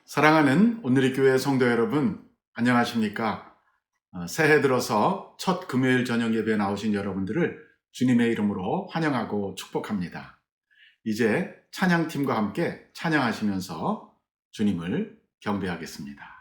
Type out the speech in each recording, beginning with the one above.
사랑하는 오늘의 교회 성도 여러분, 안녕하십니까? 새해 들어서 첫 금요일 저녁 예배에 나오신 여러분들을 주님의 이름으로 환영하고 축복합니다. 이제 찬양팀과 함께 찬양하시면서 주님을 경배하겠습니다.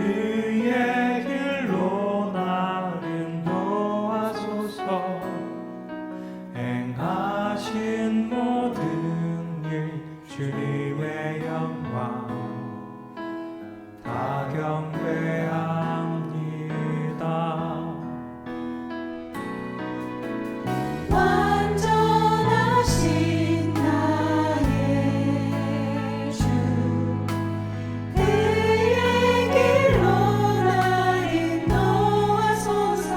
그의 길로 나 인도하소서. 행하신 모든 일 주님의 영광 다 경배합니다. 완전하신 나의 주, 그의 길로 나 인도하소서.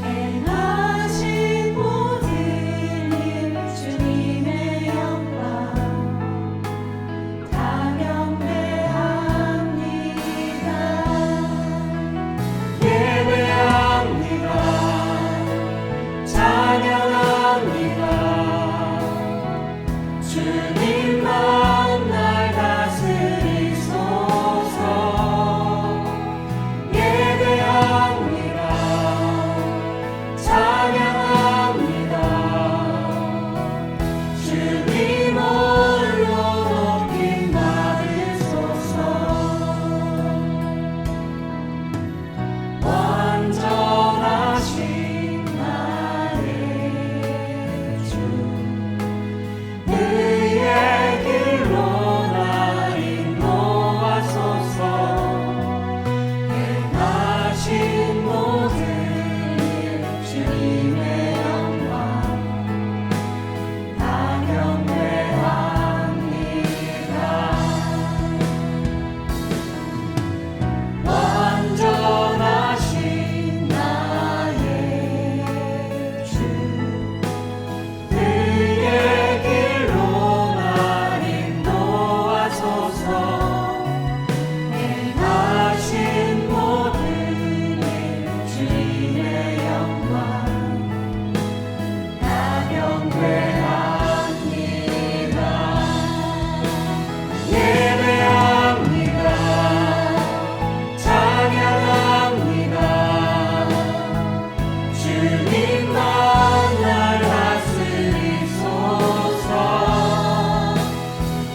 행하신 모든 일 주님의 영광 다 경배합니다. 예배합니다. 찬양합니다. 주님만 날 다스리소서. 예배합니다. 찬양합니다. 주님 홀로 높임 받으소서. 완전하신 나의 주, 그의 길로 나 인도하소서. 행하신 모든 일 주님의 영광 다 경배합니다. 완전하신 나의 주, 그의 길로 나 인도하소서. 행하신 모든 일 주님의 영광 다 경배합니다. 예배합니다. 찬양합니다. 주님만 날 다스리소서.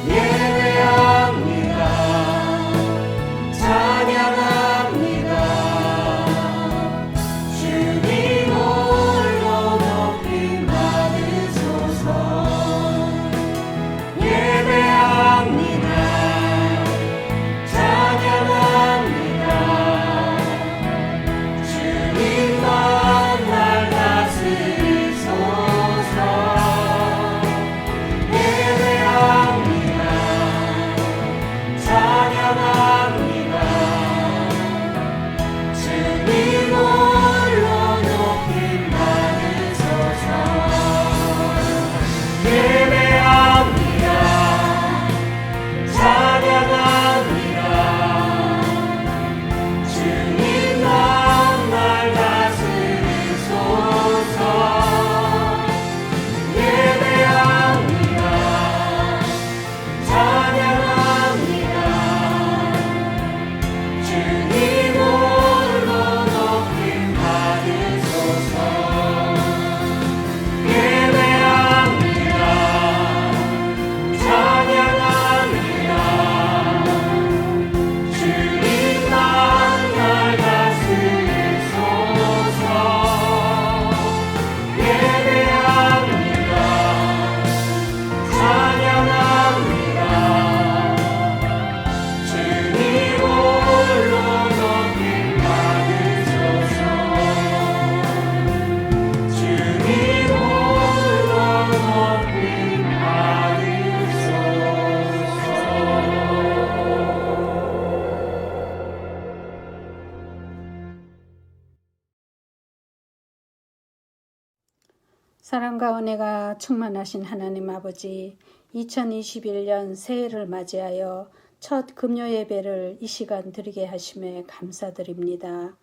예배합니다. 찬양합니다. 주님 홀로 높임 받으소서. 예배합니다. 찬양합니다. 주님만 날 다스리소서. 예배합니다. 찬양합니다. 주님 홀로 높임 받으소서. 예배합니다. 찬양합니다. 주님만 날 다스리소서. 예배합니다. 찬양합니다. 주님 홀로 높임 받으소서. 예배합니다. 찬양합니다. 주님만 날 다스리소서. 예배합니다. 찬양합니다. 주님 홀로 높임 받으소서. 주님 홀로 높임 사랑과 은혜가 충만하신 하나님 아버지, 2021년 새해를 맞이하여 첫 금요 예배를 이 시간 드리게 하심에 감사드립니다.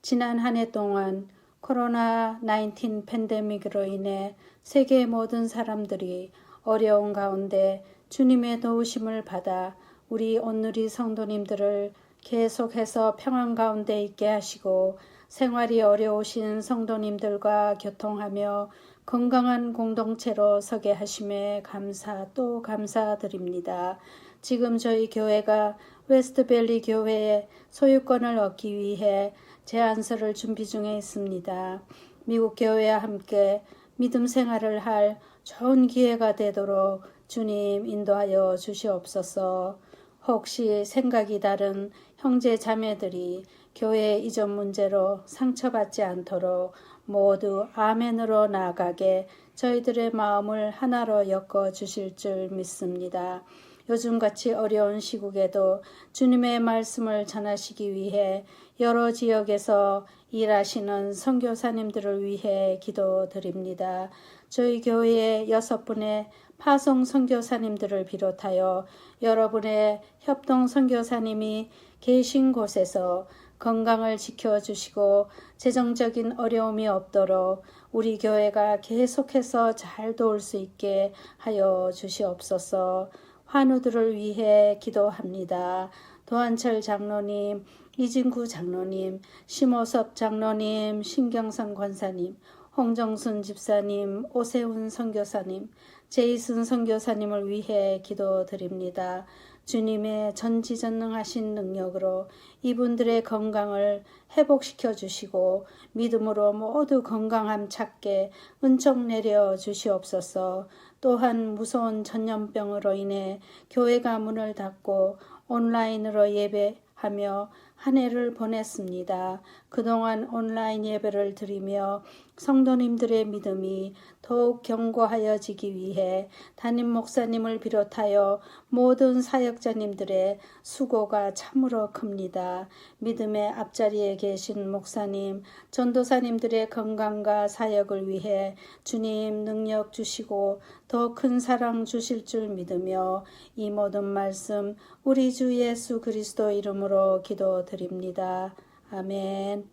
지난 한 해 동안 코로나19 팬데믹으로 인해 세계의 모든 사람들이 어려운 가운데 주님의 도우심을 받아 우리 온누리 성도님들을 계속해서 평안 가운데 있게 하시고 생활이 어려우신 성도님들과 교통하며 건강한 공동체로 서게 하심에 감사 또 감사드립니다. 지금 저희 교회가 웨스트밸리 교회의 소유권을 얻기 위해 제안서를 준비 중에 있습니다. 미국 교회와 함께 믿음 생활을 할 좋은 기회가 되도록 주님 인도하여 주시옵소서. 혹시 생각이 다른 형제 자매들이 교회 이전 문제로 상처받지 않도록 모두 아멘으로 나아가게 저희들의 마음을 하나로 엮어 주실 줄 믿습니다. 요즘같이 어려운 시국에도 주님의 말씀을 전하시기 위해 여러 지역에서 일하시는 선교사님들을 위해 기도드립니다. 저희 교회의 6분의 파송 선교사님들을 비롯하여 여러분의 협동 선교사님이 계신 곳에서 건강을 지켜주시고 재정적인 어려움이 없도록 우리 교회가 계속해서 잘 도울 수 있게 하여 주시옵소서. 환우들을 위해 기도합니다. 도한철 장로님, 이진구 장로님, 심호섭 장로님, 신경선 권사님, 홍정순 집사님, 오세훈 선교사님, 제이슨 선교사님을 위해 기도드립니다. 주님의 전지전능하신 능력으로 이분들의 건강을 회복시켜 주시고 믿음으로 모두 건강함 찾게 은총 내려 주시옵소서. 또한 무서운 전염병으로 인해 교회가 문을 닫고 온라인으로 예배하며 한 해를 보냈습니다. 그동안 온라인 예배를 드리며 성도님들의 믿음이 더욱 견고하여지기 위해 담임 목사님을 비롯하여 모든 사역자님들의 수고가 참으로 큽니다. 믿음의 앞자리에 계신 목사님, 전도사님들의 건강과 사역을 위해 주님 능력 주시고 더 큰 사랑 주실 줄 믿으며 이 모든 말씀 우리 주 예수 그리스도 이름으로 기도드립니다. 아멘.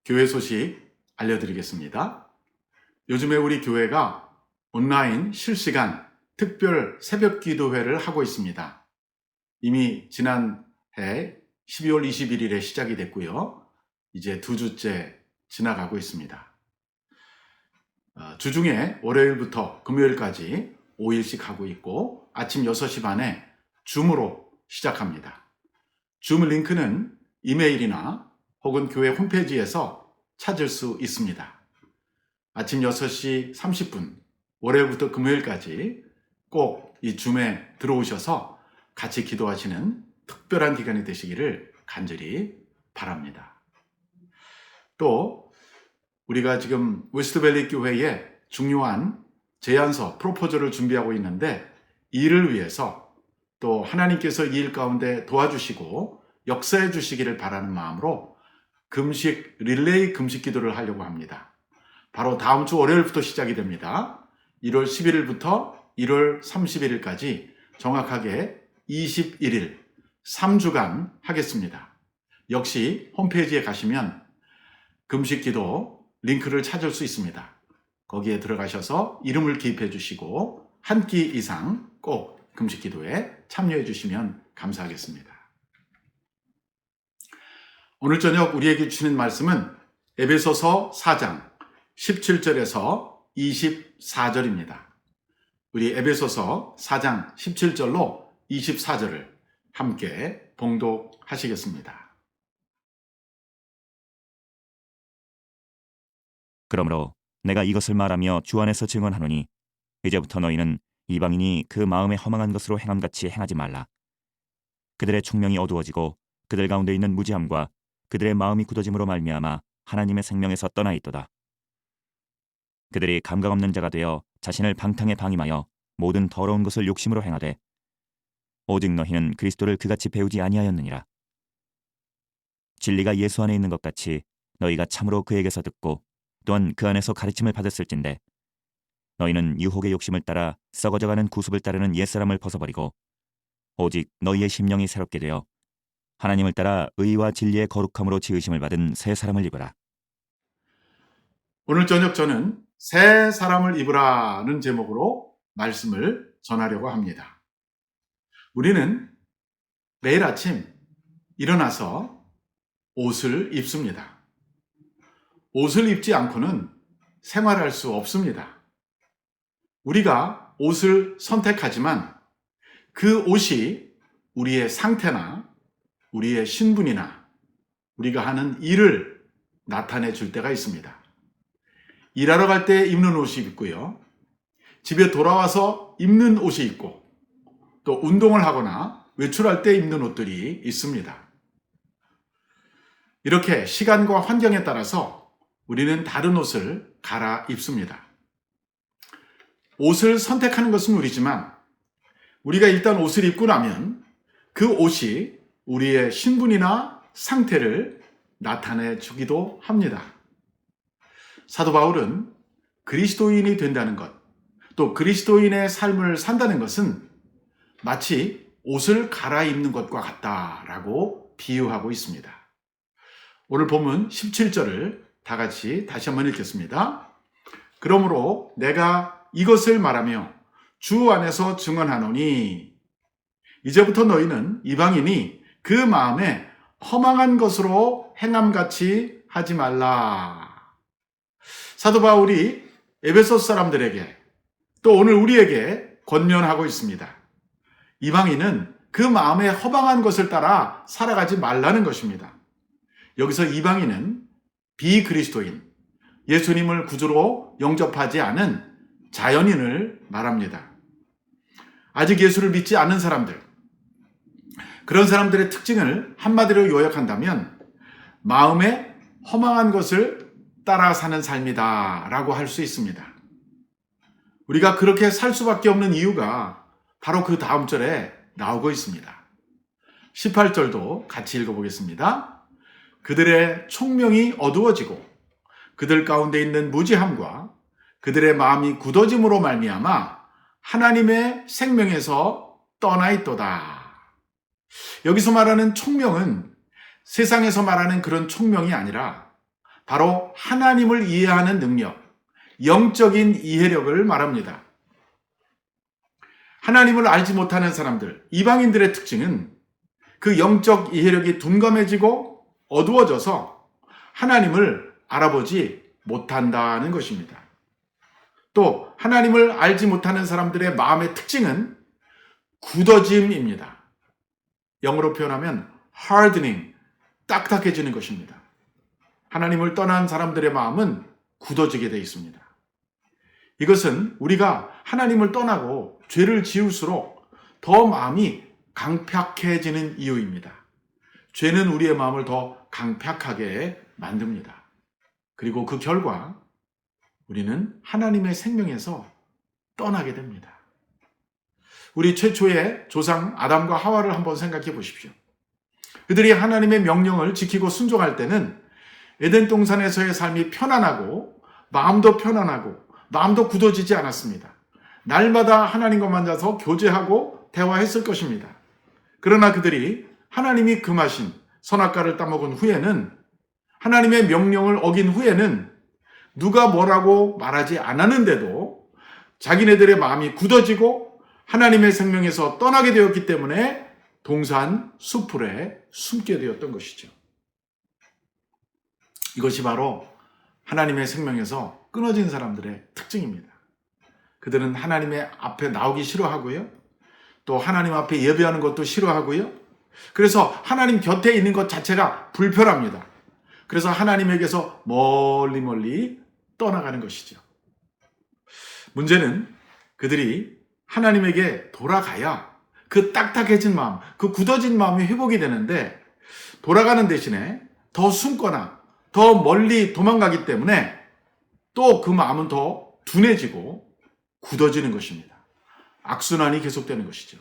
교회 소식 알려드리겠습니다. 요즘에 우리 교회가 온라인 실시간 특별 새벽 기도회를 하고 있습니다. 이미 지난해 12월 21일에 시작이 됐고요. 이제 2주째 지나가고 있습니다. 주중에 월요일부터 금요일까지 5일씩 하고 있고 아침 6시 반에 줌으로 시작합니다. 줌 링크는 이메일이나 혹은 교회 홈페이지에서 찾을 수 있습니다. 아침 6시 30분 월요일부터 금요일까지 꼭 이 줌에 들어오셔서 같이 기도하시는 특별한 기간이 되시기를 간절히 바랍니다. 또 우리가 지금 웨스트밸리 교회에 중요한 제안서 프로포저를 준비하고 있는데 이를 위해서 또 하나님께서 이 일 가운데 도와주시고 역사해 주시기를 바라는 마음으로 금식 릴레이 금식 기도를 하려고 합니다. 바로 다음 주 월요일부터 시작이 됩니다. 1월 11일부터 1월 31일까지 정확하게 21일 3주간 하겠습니다. 역시 홈페이지에 가시면 금식 기도 링크를 찾을 수 있습니다. 거기에 들어가셔서 이름을 기입해 주시고 한 끼 이상 꼭 금식 기도에 참여해 주시면 감사하겠습니다. 오늘 저녁 우리에게 주시는 말씀은 에베소서 4장 17절에서 24절입니다. 우리 에베소서 4장 17절로 24절을 함께 봉독하시겠습니다. 그러므로 내가 이것을 말하며 주 안에서 증언하노니 이제부터 너희는 이방인이 그 마음에 허망한 것으로 행함같이 행하지 말라. 그들의 총명이 어두워지고 그들 가운데 있는 무지함과 그들의 마음이 굳어짐으로 말미암아 하나님의 생명에서 떠나 있도다. 그들이 감각 없는 자가 되어 자신을 방탕에 방임하여 모든 더러운 것을 욕심으로 행하되 오직 너희는 그리스도를 그같이 배우지 아니하였느니라. 진리가 예수 안에 있는 것 같이 너희가 참으로 그에게서 듣고 또한 그 안에서 가르침을 받았을진데 너희는 유혹의 욕심을 따라 썩어져가는 구습을 따르는 옛사람을 벗어버리고 오직 너희의 심령이 새롭게 되어 하나님을 따라 의와 진리의 거룩함으로 지으심을 받은 새 사람을 입으라. 오늘 저녁 저는 새 사람을 입으라는 제목으로 말씀을 전하려고 합니다. 우리는 매일 아침 일어나서 옷을 입습니다. 옷을 입지 않고는 생활할 수 없습니다. 우리가 옷을 선택하지만 그 옷이 우리의 상태나 우리의 신분이나 우리가 하는 일을 나타내 줄 때가 있습니다. 일하러 갈 때 입는 옷이 있고요. 집에 돌아와서 입는 옷이 있고 또 운동을 하거나 외출할 때 입는 옷들이 있습니다. 이렇게 시간과 환경에 따라서 우리는 다른 옷을 갈아입습니다. 옷을 선택하는 것은 우리지만 우리가 일단 옷을 입고 나면 그 옷이 우리의 신분이나 상태를 나타내 주기도 합니다. 사도 바울은 그리스도인이 된다는 것, 또 그리스도인의 삶을 산다는 것은 마치 옷을 갈아입는 것과 같다라고 비유하고 있습니다. 오늘 본문 17절을 다 같이 다시 한번 읽겠습니다. 그러므로 내가 이것을 말하며 주 안에서 증언하노니 이제부터 너희는 이방인이 그 마음에 허망한 것으로 행함같이 하지 말라. 사도 바울이 에베소 사람들에게 또 오늘 우리에게 권면하고 있습니다. 이방인은 그 마음에 허망한 것을 따라 살아가지 말라는 것입니다. 여기서 이방인은 비그리스도인, 예수님을 구주로 영접하지 않은 자연인을 말합니다. 아직 예수를 믿지 않는 사람들, 그런 사람들의 특징을 한마디로 요약한다면 마음에 허망한 것을 따라 사는 삶이다 라고 할 수 있습니다. 우리가 그렇게 살 수밖에 없는 이유가 바로 그 다음 절에 나오고 있습니다. 18절도 같이 읽어보겠습니다. 그들의 총명이 어두워지고 그들 가운데 있는 무지함과 그들의 마음이 굳어짐으로 말미암아 하나님의 생명에서 떠나 있도다. 여기서 말하는 총명은 세상에서 말하는 그런 총명이 아니라 바로 하나님을 이해하는 능력, 영적인 이해력을 말합니다. 하나님을 알지 못하는 사람들, 이방인들의 특징은 그 영적 이해력이 둔감해지고 어두워져서 하나님을 알아보지 못한다는 것입니다. 또 하나님을 알지 못하는 사람들의 마음의 특징은 굳어짐입니다. 영어로 표현하면 hardening, 딱딱해지는 것입니다. 하나님을 떠난 사람들의 마음은 굳어지게 되어 있습니다. 이것은 우리가 하나님을 떠나고 죄를 지을수록 더 마음이 강팍해지는 이유입니다. 죄는 우리의 마음을 더 강팍하게 만듭니다. 그리고 그 결과 우리는 하나님의 생명에서 떠나게 됩니다. 우리 최초의 조상 아담과 하와를 한번 생각해 보십시오. 그들이 하나님의 명령을 지키고 순종할 때는 에덴 동산에서의 삶이 편안하고 마음도 편안하고 마음도 굳어지지 않았습니다. 날마다 하나님과 만나서 교제하고 대화했을 것입니다. 그러나 그들이 하나님이 금하신 선악과를 따먹은 후에는, 하나님의 명령을 어긴 후에는 누가 뭐라고 말하지 않았는데도 자기네들의 마음이 굳어지고 하나님의 생명에서 떠나게 되었기 때문에 동산 수풀에 숨게 되었던 것이죠. 이것이 바로 하나님의 생명에서 끊어진 사람들의 특징입니다. 그들은 하나님의 앞에 나오기 싫어하고요. 또 하나님 앞에 예배하는 것도 싫어하고요. 그래서 하나님 곁에 있는 것 자체가 불편합니다. 그래서 하나님에게서 멀리 떠나가는 것이죠. 문제는 그들이 하나님에게 돌아가야 그 딱딱해진 마음, 그 굳어진 마음이 회복이 되는데, 돌아가는 대신에 더 숨거나 더 멀리 도망가기 때문에 또 그 마음은 더 둔해지고 굳어지는 것입니다. 악순환이 계속되는 것이죠.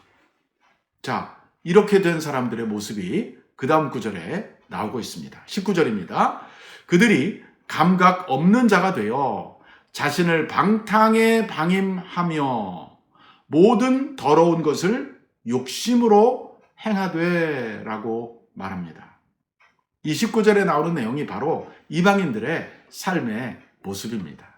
자, 이렇게 된 사람들의 모습이 그 다음 구절에 나오고 있습니다. 19절입니다. 그들이 감각 없는 자가 되어 자신을 방탕에 방임하며 모든 더러운 것을 욕심으로 행하되 라고 말합니다. 29절에 나오는 내용이 바로 이방인들의 삶의 모습입니다.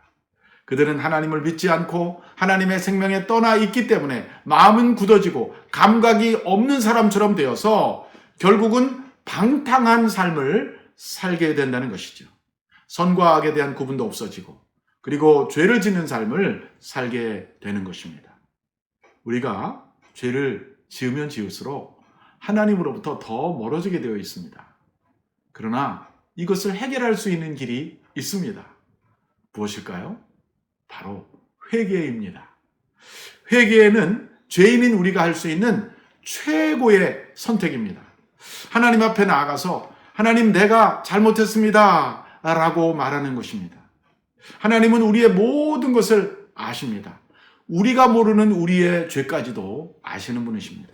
그들은 하나님을 믿지 않고 하나님의 생명에 떠나 있기 때문에 마음은 굳어지고 감각이 없는 사람처럼 되어서 결국은 방탕한 삶을 살게 된다는 것이죠. 선과 악에 대한 구분도 없어지고 그리고 죄를 짓는 삶을 살게 되는 것입니다. 우리가 죄를 지으면 지을수록 하나님으로부터 더 멀어지게 되어 있습니다. 그러나 이것을 해결할 수 있는 길이 있습니다. 무엇일까요? 바로 회개입니다. 회개는 죄인인 우리가 할 수 있는 최고의 선택입니다. 하나님 앞에 나아가서 하나님 내가 잘못했습니다 라고 말하는 것입니다. 하나님은 우리의 모든 것을 아십니다. 우리가 모르는 우리의 죄까지도 아시는 분이십니다.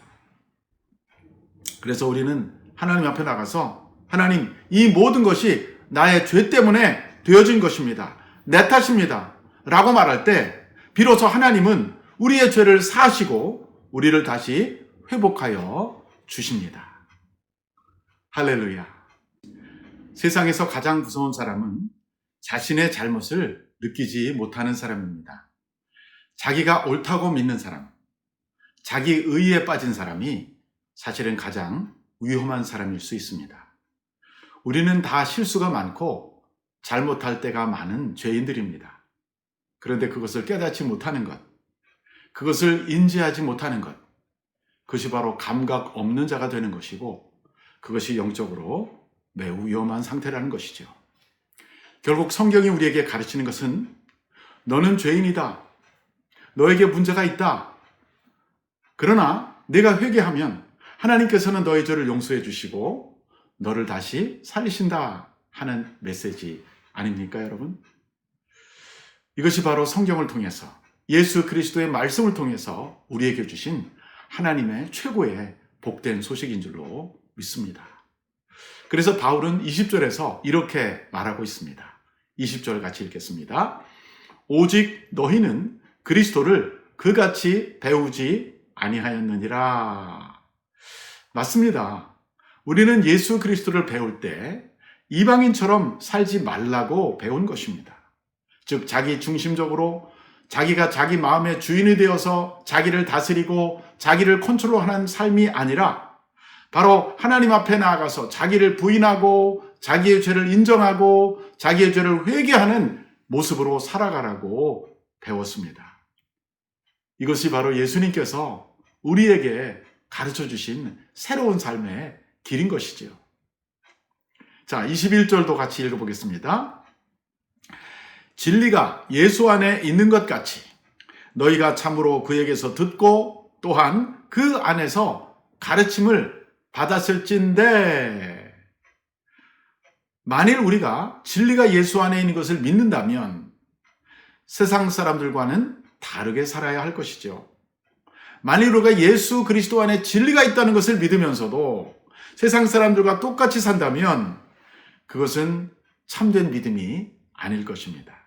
그래서 우리는 하나님 앞에 나가서 하나님 이 모든 것이 나의 죄 때문에 되어진 것입니다. 내 탓입니다 라고 말할 때 비로소 하나님은 우리의 죄를 사하시고 우리를 다시 회복하여 주십니다. 할렐루야. 세상에서 가장 무서운 사람은 자신의 잘못을 느끼지 못하는 사람입니다. 자기가 옳다고 믿는 사람, 자기 의에 빠진 사람이 사실은 가장 위험한 사람일 수 있습니다. 우리는 다 실수가 많고 잘못할 때가 많은 죄인들입니다. 그런데 그것을 깨닫지 못하는 것, 그것을 인지하지 못하는 것, 그것이 바로 감각 없는 자가 되는 것이고 그것이 영적으로 매우 위험한 상태라는 것이죠. 결국 성경이 우리에게 가르치는 것은 너는 죄인이다. 너에게 문제가 있다. 그러나 내가 회개하면 하나님께서는 너의 죄를 용서해 주시고 너를 다시 살리신다 하는 메시지 아닙니까, 여러분? 이것이 바로 성경을 통해서 예수 그리스도의 말씀을 통해서 우리에게 주신 하나님의 최고의 복된 소식인 줄로 믿습니다. 그래서 바울은 20절에서 이렇게 말하고 있습니다. 20절 같이 읽겠습니다. 오직 너희는 그리스도를 그같이 배우지 아니하였느니라. 맞습니다. 우리는 예수 그리스도를 배울 때 이방인처럼 살지 말라고 배운 것입니다. 즉 자기 중심적으로 자기가 자기 마음의 주인이 되어서 자기를 다스리고 자기를 컨트롤하는 삶이 아니라 바로 하나님 앞에 나아가서 자기를 부인하고 자기의 죄를 인정하고 자기의 죄를 회개하는 모습으로 살아가라고 배웠습니다. 이것이 바로 예수님께서 우리에게 가르쳐 주신 새로운 삶의 길인 것이지요. 자, 21절도 같이 읽어보겠습니다. 진리가 예수 안에 있는 것 같이 너희가 참으로 그에게서 듣고 또한 그 안에서 가르침을 받았을진데, 만일 우리가 진리가 예수 안에 있는 것을 믿는다면 세상 사람들과는 다르게 살아야 할 것이죠. 만일 우리가 예수 그리스도 안에 진리가 있다는 것을 믿으면서도 세상 사람들과 똑같이 산다면 그것은 참된 믿음이 아닐 것입니다.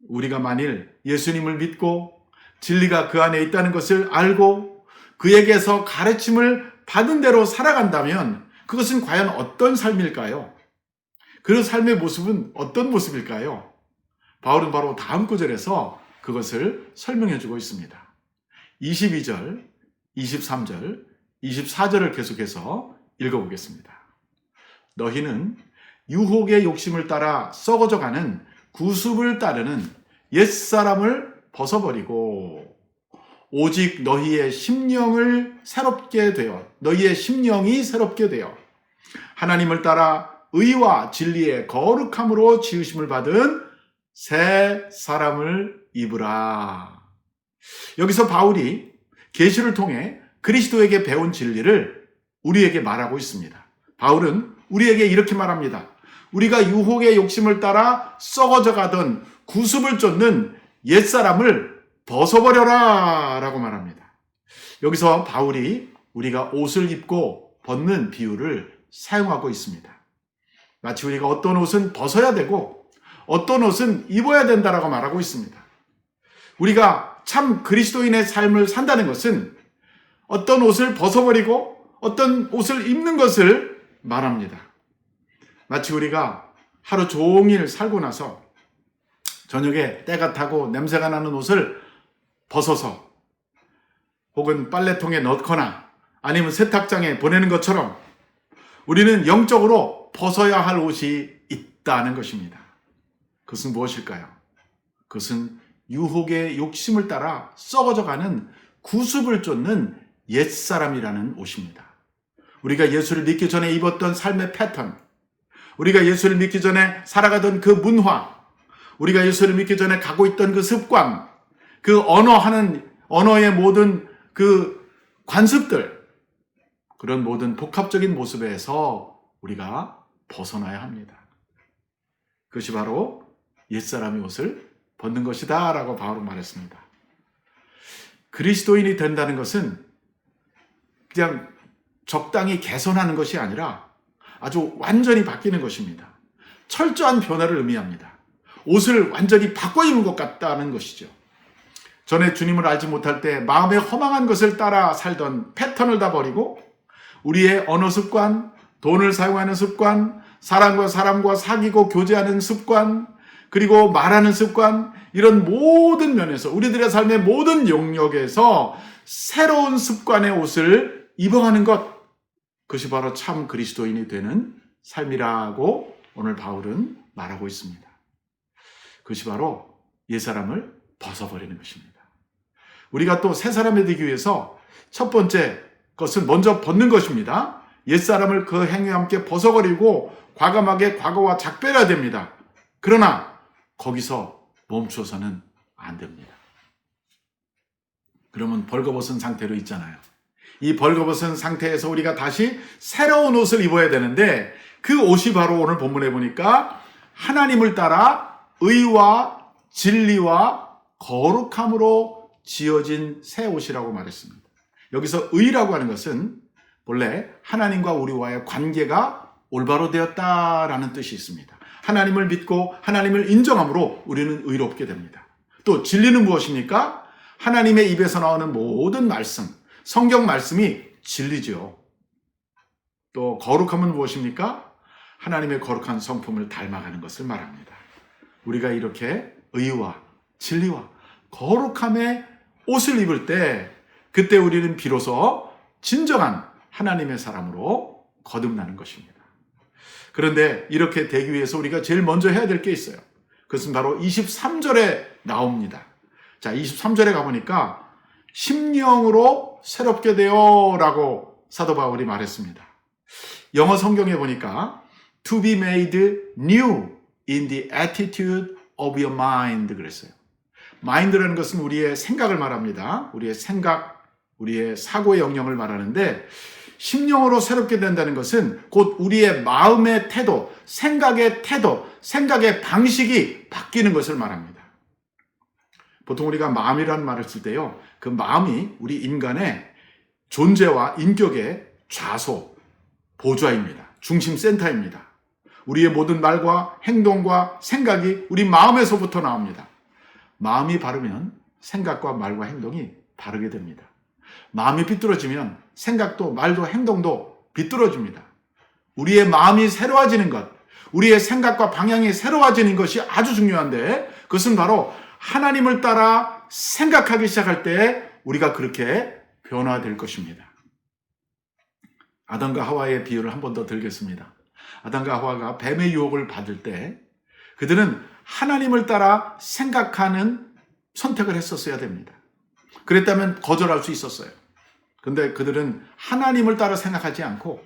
우리가 만일 예수님을 믿고 진리가 그 안에 있다는 것을 알고 그에게서 가르침을 받은 대로 살아간다면 그것은 과연 어떤 삶일까요? 그 삶의 모습은 어떤 모습일까요? 바울은 바로 다음 구절에서 그것을 설명해 주고 있습니다. 22절, 23절, 24절을 계속해서 읽어보겠습니다. 너희는 유혹의 욕심을 따라 썩어져가는 구습을 따르는 옛사람을 벗어버리고 오직 너희의 심령이 새롭게 되어 하나님을 따라 의와 진리의 거룩함으로 지으심을 받은 새 사람을 입으라. 여기서 바울이 계시를 통해 그리스도에게 배운 진리를 우리에게 말하고 있습니다. 바울은 우리에게 이렇게 말합니다. 우리가 유혹의 욕심을 따라 썩어져 가던 구습을 쫓는 옛사람을 벗어버려라 라고 말합니다. 여기서 바울이 우리가 옷을 입고 벗는 비유를 사용하고 있습니다. 마치 우리가 어떤 옷은 벗어야 되고 어떤 옷은 입어야 된다라고 말하고 있습니다. 우리가 참 그리스도인의 삶을 산다는 것은 어떤 옷을 벗어버리고 어떤 옷을 입는 것을 말합니다. 마치 우리가 하루 종일 살고 나서 저녁에 때가 타고 냄새가 나는 옷을 벗어서 혹은 빨래통에 넣거나 아니면 세탁장에 보내는 것처럼 우리는 영적으로 벗어야 할 옷이 있다는 것입니다. 그것은 무엇일까요? 그것은 유혹의 욕심을 따라 썩어져가는 구습을 쫓는 옛사람이라는 옷입니다. 우리가 예수를 믿기 전에 입었던 삶의 패턴, 우리가 예수를 믿기 전에 살아가던 그 문화, 우리가 예수를 믿기 전에 가고 있던 그 습관, 그 언어의 모든 그 관습들, 그런 모든 복합적인 모습에서 우리가 벗어나야 합니다. 그것이 바로 옛사람의 옷을 벗는 것이다 라고 바울은 말했습니다. 그리스도인이 된다는 것은 그냥 적당히 개선하는 것이 아니라 아주 완전히 바뀌는 것입니다. 철저한 변화를 의미합니다. 옷을 완전히 바꿔 입는 것 같다는 것이죠. 전에 주님을 알지 못할 때 마음에 허망한 것을 따라 살던 패턴을 다 버리고 우리의 언어 습관, 돈을 사용하는 습관, 사람과 사귀고 교제하는 습관, 그리고 말하는 습관, 이런 모든 면에서 우리들의 삶의 모든 영역에서 새로운 습관의 옷을 입어가는 것, 그것이 바로 참 그리스도인이 되는 삶이라고 오늘 바울은 말하고 있습니다. 그것이 바로 옛사람을 벗어버리는 것입니다. 우리가 또 새 사람이 되기 위해서 첫 번째 것은 먼저 벗는 것입니다. 옛사람을 그 행위와 함께 벗어버리고 과감하게 과거와 작별해야 됩니다. 그러나 거기서 멈춰서는 안 됩니다. 그러면 벌거벗은 상태로 있잖아요. 이 벌거벗은 상태에서 우리가 다시 새로운 옷을 입어야 되는데 그 옷이 바로 오늘 본문에 보니까 하나님을 따라 의와 진리와 거룩함으로 지어진 새 옷이라고 말했습니다. 여기서 의라고 하는 것은 본래 하나님과 우리와의 관계가 올바로 되었다라는 뜻이 있습니다. 하나님을 믿고 하나님을 인정함으로 우리는 의롭게 됩니다. 또 진리는 무엇입니까? 하나님의 입에서 나오는 모든 말씀, 성경 말씀이 진리죠. 또 거룩함은 무엇입니까? 하나님의 거룩한 성품을 닮아가는 것을 말합니다. 우리가 이렇게 의와 진리와 거룩함의 옷을 입을 때 그때 우리는 비로소 진정한 하나님의 사람으로 거듭나는 것입니다. 그런데 이렇게 되기 위해서 우리가 제일 먼저 해야 될 게 있어요. 그것은 바로 23절에 나옵니다. 자, 23절에 가보니까 심령으로 새롭게 되어 라고 사도 바울이 말했습니다. 영어 성경에 보니까 to be made new in the attitude of your mind 그랬어요. mind라는 것은 우리의 생각을 말합니다. 우리의 생각, 우리의 사고의 영역을 말하는데 심령으로 새롭게 된다는 것은 곧 우리의 마음의 태도, 생각의 방식이 바뀌는 것을 말합니다. 보통 우리가 마음이라는 말을 쓸 때요, 그 마음이 우리 인간의 존재와 인격의 좌소, 보좌입니다. 중심 센터입니다. 우리의 모든 말과 행동과 생각이 우리 마음에서부터 나옵니다. 마음이 바르면 생각과 말과 행동이 바르게 됩니다. 마음이 비뚤어지면 생각도 말도 행동도 비뚤어집니다. 우리의 마음이 새로워지는 것, 우리의 생각과 방향이 새로워지는 것이 아주 중요한데 그것은 바로 하나님을 따라 생각하기 시작할 때 우리가 그렇게 변화될 것입니다. 아담과 하와의 비유를 한 번 더 들겠습니다. 아담과 하와가 뱀의 유혹을 받을 때 그들은 하나님을 따라 생각하는 선택을 했었어야 됩니다. 그랬다면 거절할 수 있었어요. 근데 그들은 하나님을 따라 생각하지 않고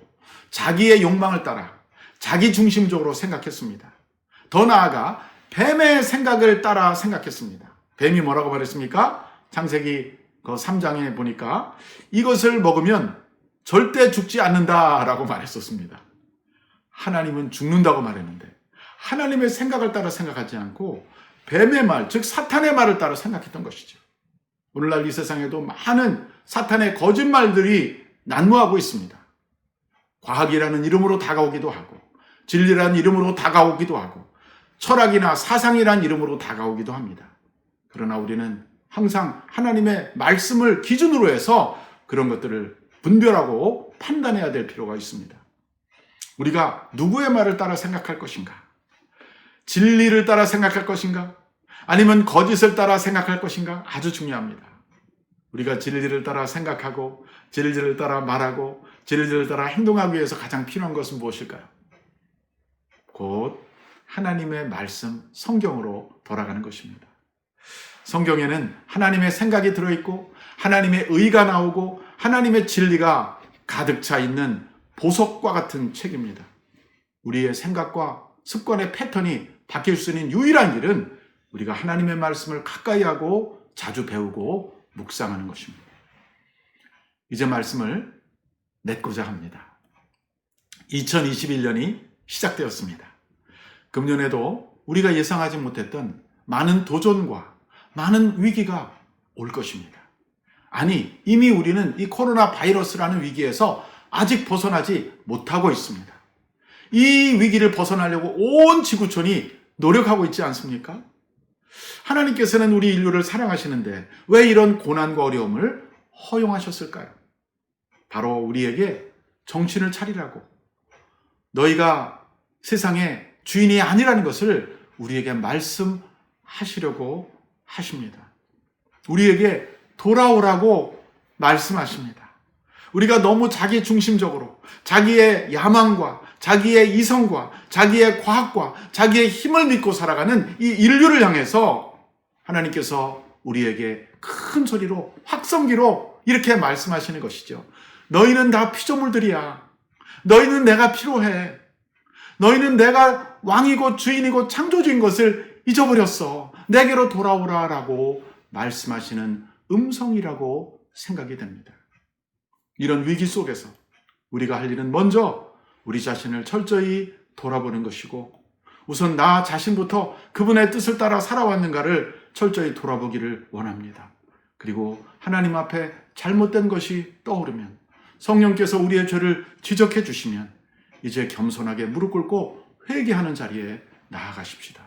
자기의 욕망을 따라 자기 중심적으로 생각했습니다. 더 나아가 뱀의 생각을 따라 생각했습니다. 뱀이 뭐라고 말했습니까? 창세기 3장에 보니까 이것을 먹으면 절대 죽지 않는다라고 말했었습니다. 하나님은 죽는다고 말했는데 하나님의 생각을 따라 생각하지 않고 뱀의 말, 즉 사탄의 말을 따라 생각했던 것이죠. 오늘날 이 세상에도 많은 사탄의 거짓말들이 난무하고 있습니다. 과학이라는 이름으로 다가오기도 하고 진리라는 이름으로 다가오기도 하고 철학이나 사상이란 이름으로 다가오기도 합니다. 그러나 우리는 항상 하나님의 말씀을 기준으로 해서 그런 것들을 분별하고 판단해야 될 필요가 있습니다. 우리가 누구의 말을 따라 생각할 것인가? 진리를 따라 생각할 것인가? 아니면 거짓을 따라 생각할 것인가? 아주 중요합니다. 우리가 진리를 따라 생각하고 진리를 따라 말하고 진리를 따라 행동하기 위해서 가장 필요한 것은 무엇일까요? 곧 하나님의 말씀, 성경으로 돌아가는 것입니다. 성경에는 하나님의 생각이 들어있고 하나님의 의가 나오고 하나님의 진리가 가득 차 있는 보석과 같은 책입니다. 우리의 생각과 습관의 패턴이 바뀔 수 있는 유일한 길은 우리가 하나님의 말씀을 가까이 하고 자주 배우고 묵상하는 것입니다. 이제 말씀을 맺고자 합니다. 2021년이 시작되었습니다. 금년에도 우리가 예상하지 못했던 많은 도전과 많은 위기가 올 것입니다. 아니, 이미 우리는 이 코로나 바이러스라는 위기에서 아직 벗어나지 못하고 있습니다. 이 위기를 벗어나려고 온 지구촌이 노력하고 있지 않습니까? 하나님께서는 우리 인류를 사랑하시는데 왜 이런 고난과 어려움을 허용하셨을까요? 바로 우리에게 정신을 차리라고, 너희가 세상의 주인이 아니라는 것을 우리에게 말씀하시려고 하십니다. 우리에게 돌아오라고 말씀하십니다. 우리가 너무 자기 중심적으로 자기의 야망과 자기의 이성과 자기의 과학과 자기의 힘을 믿고 살아가는 이 인류를 향해서 하나님께서 우리에게 큰 소리로 확성기로 이렇게 말씀하시는 것이죠. 너희는 다 피조물들이야. 너희는 내가 필요해. 너희는 내가 왕이고 주인이고 창조주인 것을 잊어버렸어. 내게로 돌아오라라고 말씀하시는 음성이라고 생각이 됩니다. 이런 위기 속에서 우리가 할 일은 먼저 우리 자신을 철저히 돌아보는 것이고, 우선 나 자신부터 그분의 뜻을 따라 살아왔는가를 철저히 돌아보기를 원합니다. 그리고 하나님 앞에 잘못된 것이 떠오르면, 성령께서 우리의 죄를 지적해 주시면 이제 겸손하게 무릎 꿇고 회개하는 자리에 나아가십시다.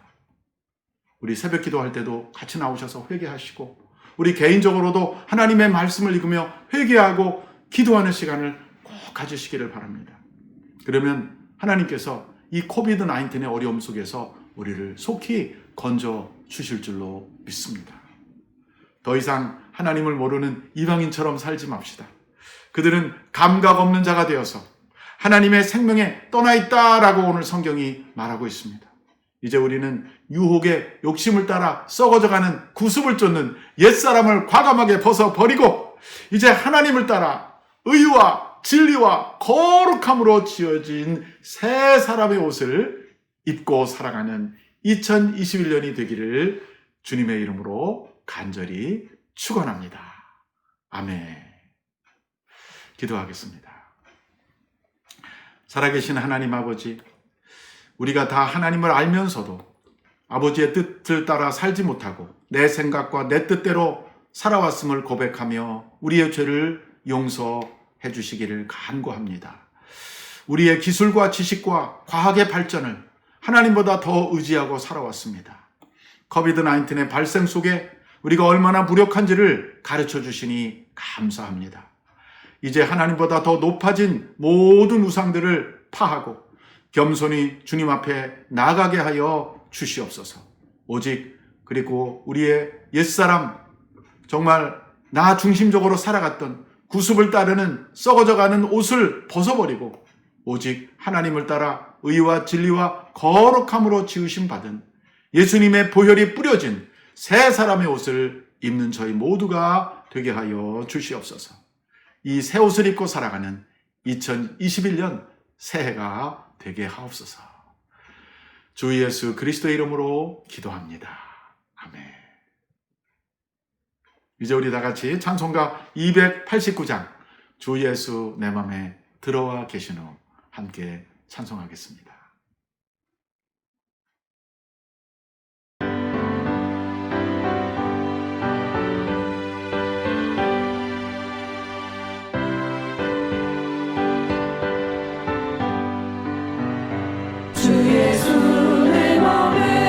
우리 새벽 기도할 때도 같이 나오셔서 회개하시고, 우리 개인적으로도 하나님의 말씀을 읽으며 회개하고 기도하는 시간을 꼭 가지시기를 바랍니다. 그러면 하나님께서 이 코비드-19의 어려움 속에서 우리를 속히 건져 주실 줄로 믿습니다. 더 이상 하나님을 모르는 이방인처럼 살지 맙시다. 그들은 감각 없는 자가 되어서 하나님의 생명에 떠나 있다라고 오늘 성경이 말하고 있습니다. 이제 우리는 유혹의 욕심을 따라 썩어져가는 구습을 쫓는 옛사람을 과감하게 벗어버리고 이제 하나님을 따라 의와 진리와 거룩함으로 지어진 새 사람의 옷을 입고 살아가는 2021년이 되기를 주님의 이름으로 간절히 축원합니다. 아멘. 기도하겠습니다. 살아계신 하나님 아버지, 우리가 다 하나님을 알면서도 아버지의 뜻을 따라 살지 못하고 내 생각과 내 뜻대로 살아왔음을 고백하며 우리의 죄를 용서해 주시기를 간구합니다. 우리의 기술과 지식과 과학의 발전을 하나님보다 더 의지하고 살아왔습니다. 코비드-19의 발생 속에 우리가 얼마나 무력한지를 가르쳐 주시니 감사합니다. 이제 하나님보다 더 높아진 모든 우상들을 파하고 겸손히 주님 앞에 나가게 하여 주시옵소서. 오직 그리고 우리의 옛사람, 정말 나 중심적으로 살아갔던 구습을 따르는 썩어져가는 옷을 벗어버리고 오직 하나님을 따라 의와 진리와 거룩함으로 지으심 받은 예수님의 보혈이 뿌려진 새 사람의 옷을 입는 저희 모두가 되게 하여 주시옵소서. 이 새 옷을 입고 살아가는 2021년 새해가 되게 하옵소서. 주 예수 그리스도의 이름으로 기도합니다. 아멘. 이제 우리 다 같이 찬송가 289장 주 예수 내 맘에 들어와 계신 후 함께 찬송하겠습니다. 주 예수 내 맘에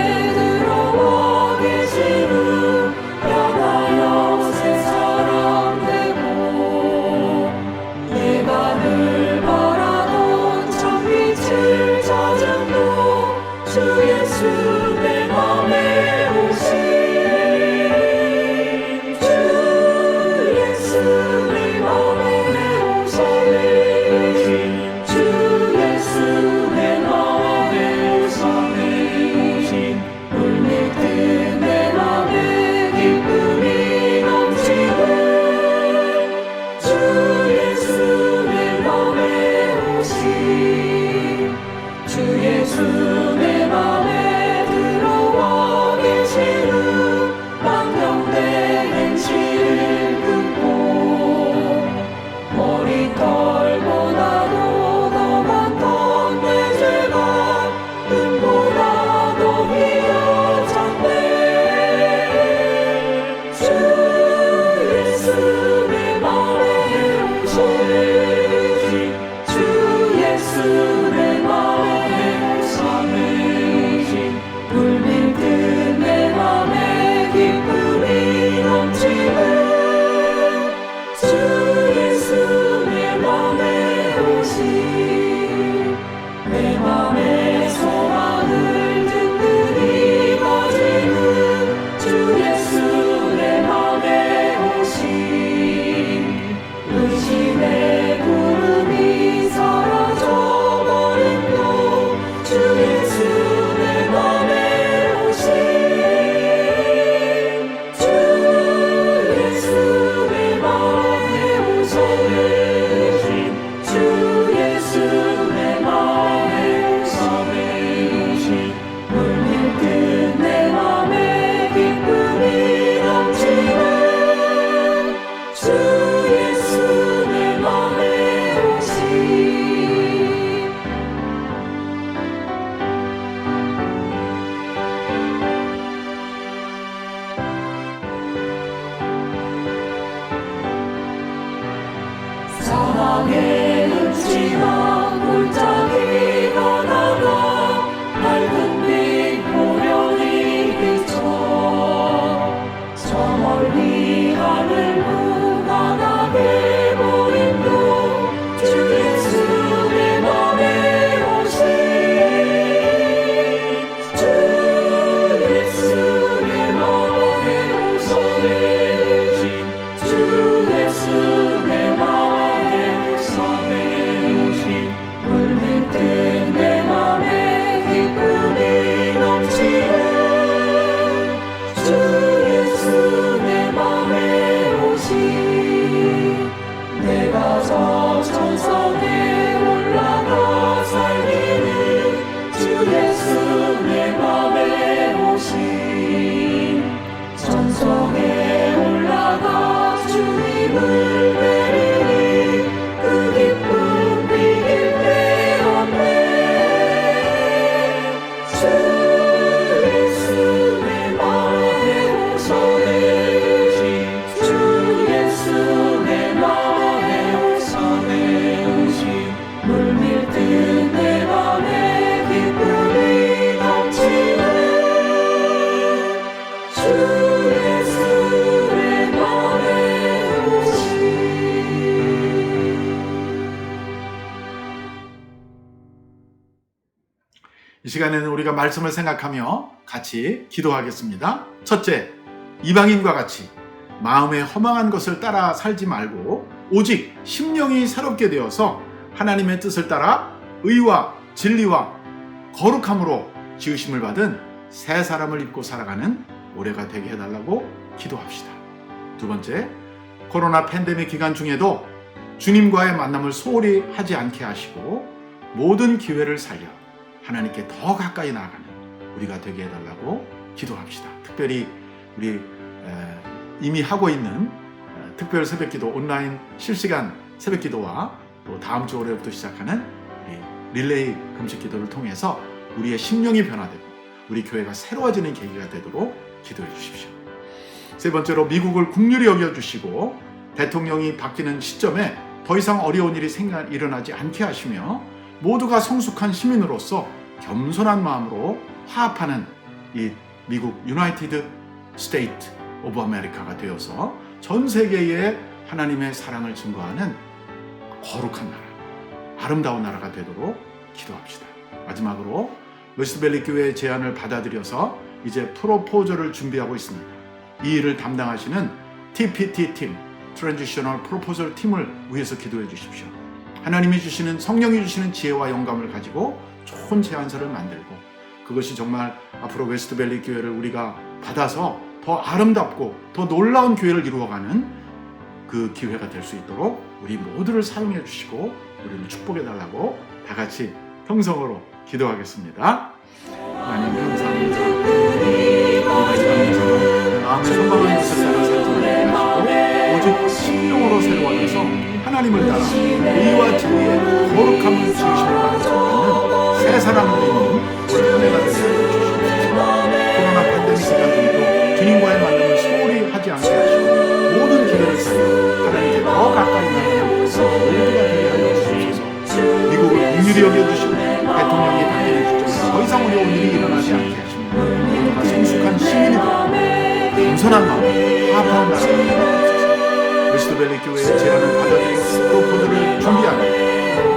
이 시간에는 우리가 말씀을 생각하며 같이 기도하겠습니다. 첫째, 이방인과 같이 마음에 허망한 것을 따라 살지 말고 오직 심령이 새롭게 되어서 하나님의 뜻을 따라 의와 진리와 거룩함으로 지으심을 받은 새 사람을 입고 살아가는 올해가 되게 해달라고 기도합시다. 두 번째, 코로나 팬데믹 기간 중에도 주님과의 만남을 소홀히 하지 않게 하시고 모든 기회를 살려 하나님께 더 가까이 나아가는 우리가 되게 해달라고 기도합시다. 특별히 우리 이미 하고 있는 특별 새벽기도 온라인 실시간 새벽기도와 또 다음 주 월요일부터 시작하는 우리 릴레이 금식기도를 통해서 우리의 심령이 변화되고 우리 교회가 새로워지는 계기가 되도록 기도해 주십시오. 세 번째로 미국을 국률이 여겨주시고 대통령이 바뀌는 시점에 더 이상 어려운 일이 일어나지 않게 하시며 모두가 성숙한 시민으로서 겸손한 마음으로 화합하는 이 미국 유나이티드 스테이트 오브 아메리카가 되어서 전 세계에 하나님의 사랑을 증거하는 거룩한 나라, 아름다운 나라가 되도록 기도합시다. 마지막으로 웨스트밸리 교회의 제안을 받아들여서 이제 프로포저를 준비하고 있습니다. 이 일을 담당하시는 TPT 팀, 트랜지셔널 프로포절 팀을 위해서 기도해 주십시오. 하나님이 주시는, 성령이 주시는 지혜와 영감을 가지고 좋은 제안서를 만들고 그것이 정말 앞으로 웨스트밸리 교회를 우리가 받아서 더 아름답고 더 놀라운 교회를 이루어가는 그 기회가 될 수 있도록 우리 모두를 사용해 주시고 우리를 축복해 달라고 다 같이 통성으로 기도하겠습니다. 하나님 감사합니다. 마음의 선방한 것을 따라 살지 말게 하시고 오직 심령으로 새로워져서 하나님을 따라 의와 진리의 거룩함을 지으심을 받는 새 사람으로 있는 한 해가 되게 해주시옵소서. 코로나 팬데믹 시간 중에도 주님과의 만남을 소홀히 하지 않게 하시고 모든 기회를 살려 하나님께 더 가까이 나가는 모두가 되게 하여 주옵소서. 미국을 국률이 여겨주시고 대통령이 바뀌는 시점에 더 이상 어려운 일이 일어나지 않게 하시며 모두가 성숙한 시민이 되고 겸손한 마음, 화합하는 나라가 되옵소서. 웨스트밸리 교회의 제안을 받아들인 프로포즈를 준비하는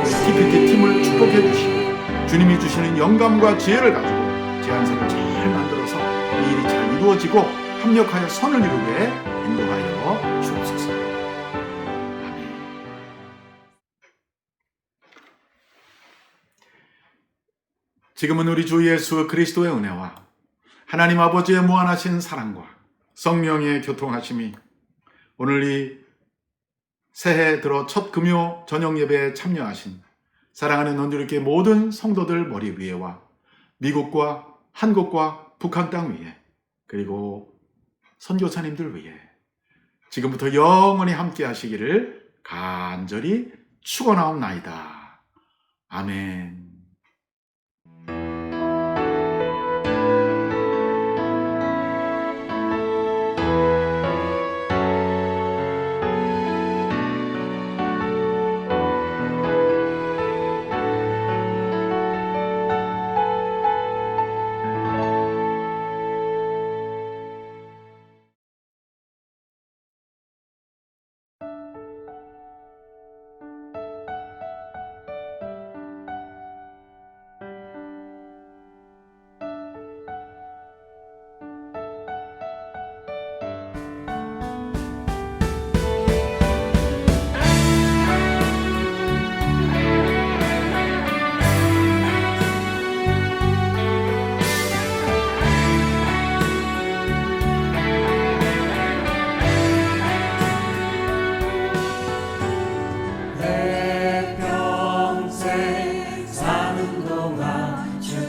TPT 팀을 축복해 주시고 주님이 주시는 영감과 지혜를 가지고 제안서를 잘 만들어서 이 일이 잘 이루어지고 합력하여 선을 이루게 인도하여 주옵소서. 아멘. 지금은 우리 주 예수 그리스도의 은혜와 하나님 아버지의 무한하신 사랑과 성령의 교통하심이 오늘 이 새해 들어 첫 금요 저녁 예배에 참여하신 사랑하는 온누리교회 모든 성도들 머리 위에와 미국과 한국과 북한 땅 위에 그리고 선교사님들 위에 지금부터 영원히 함께 하시기를 간절히 축원하옵나이다. 아멘.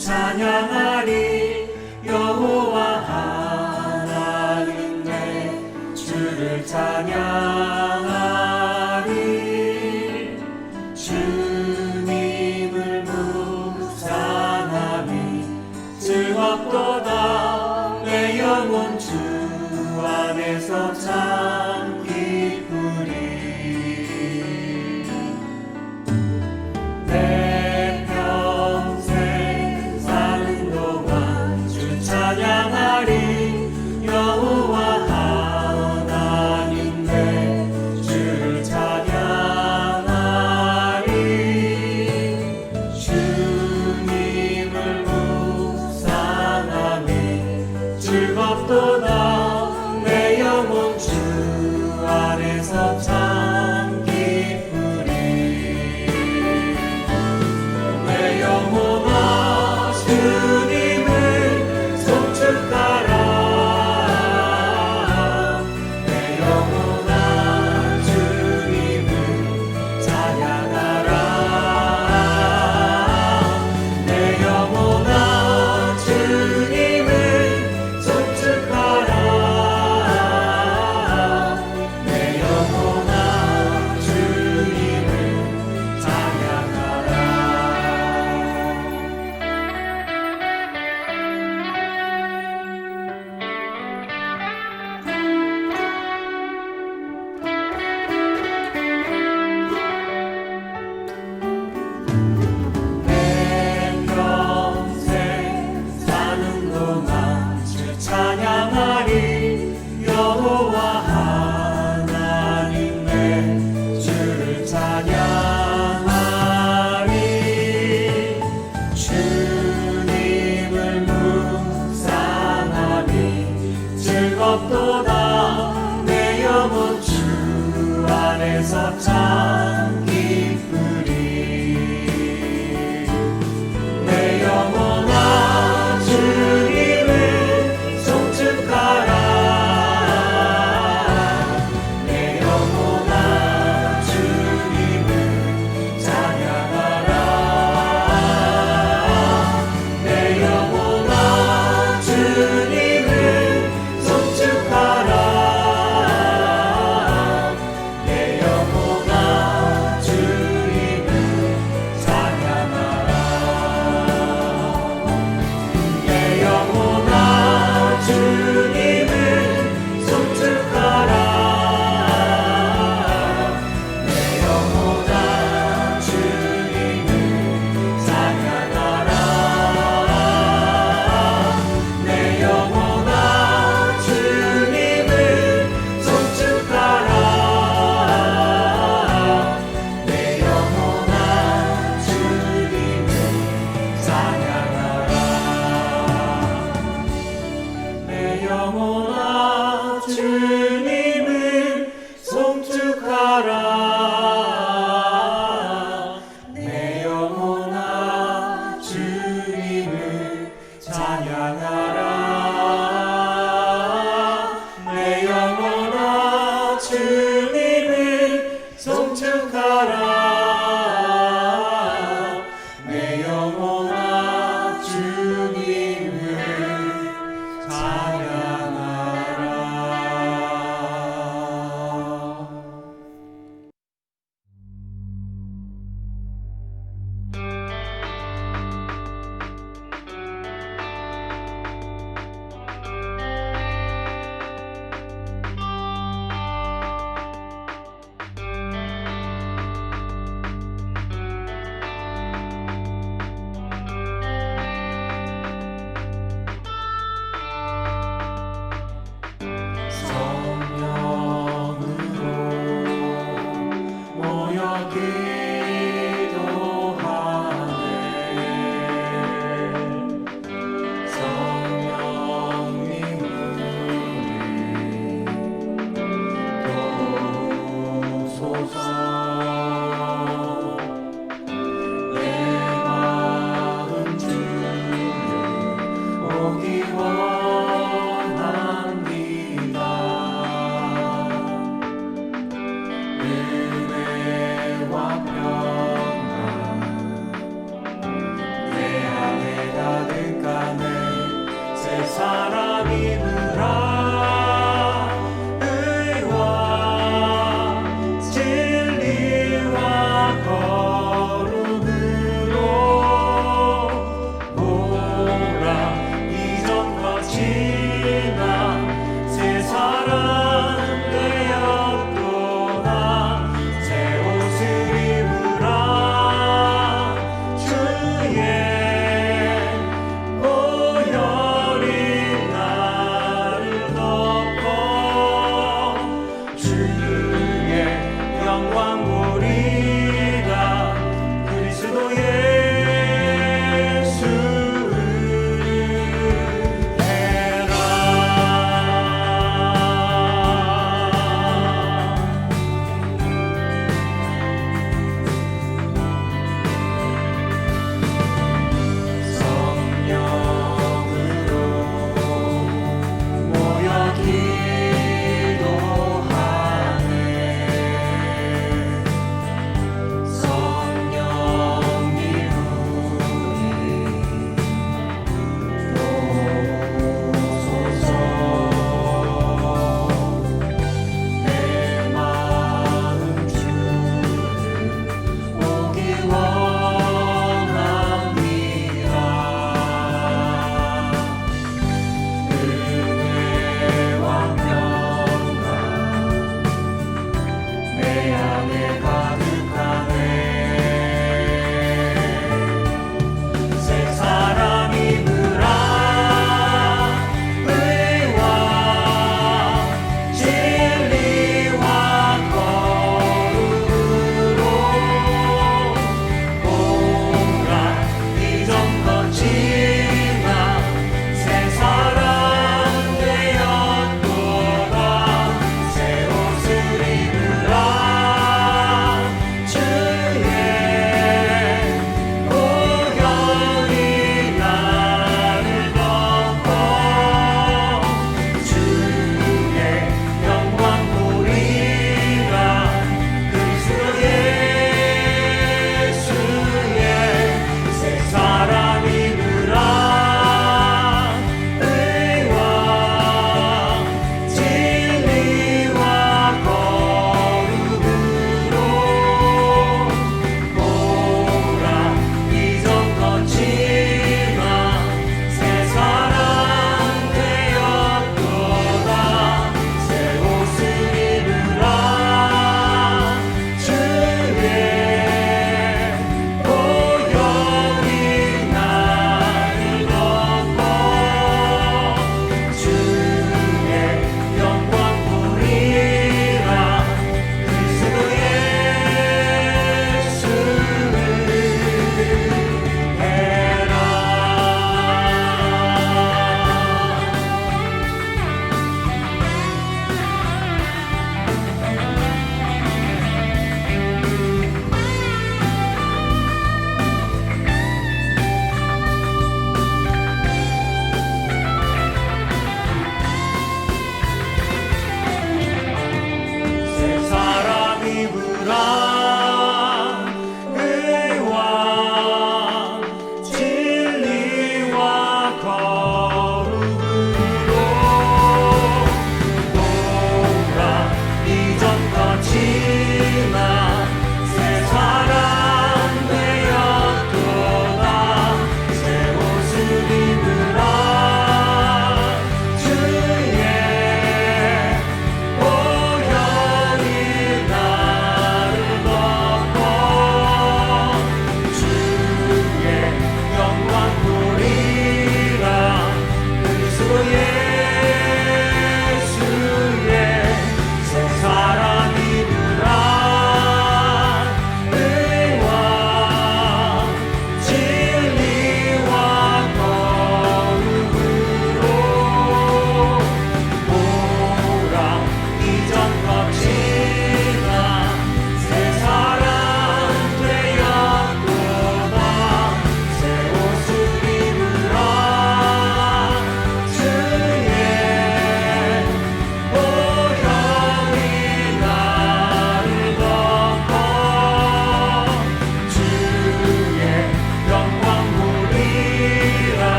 찬양하리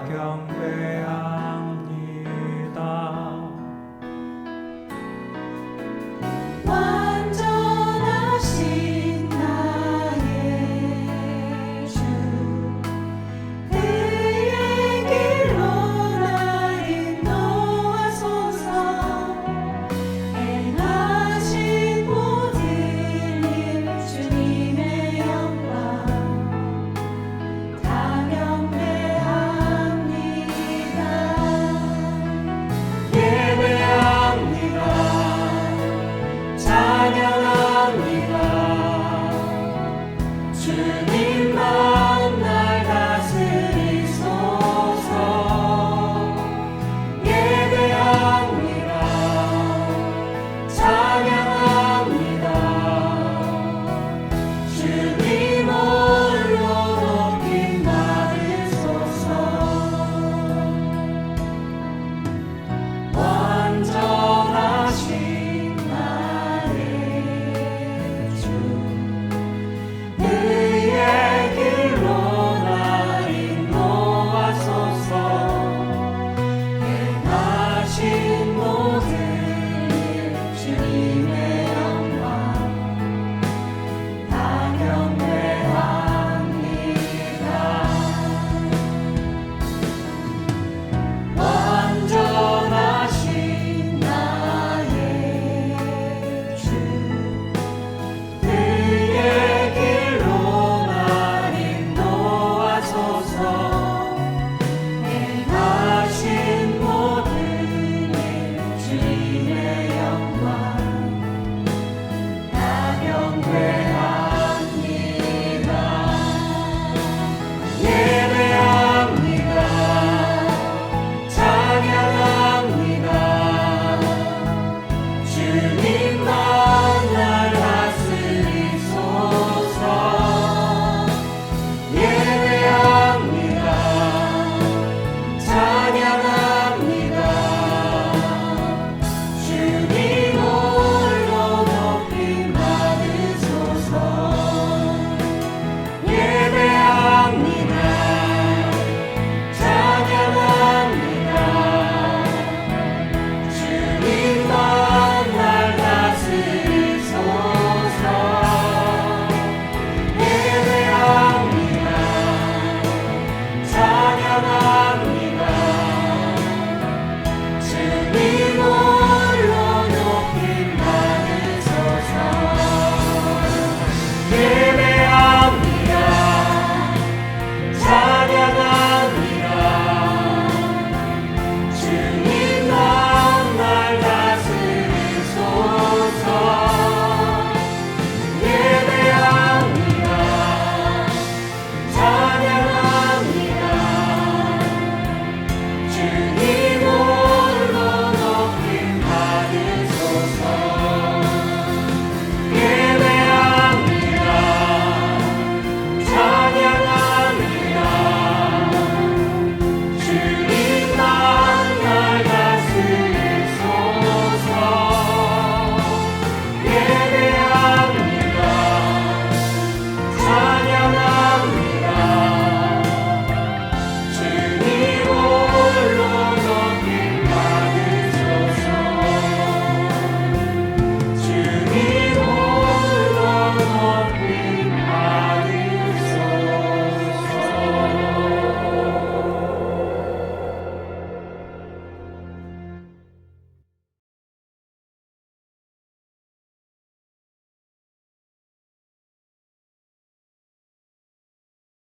파경되었나이다.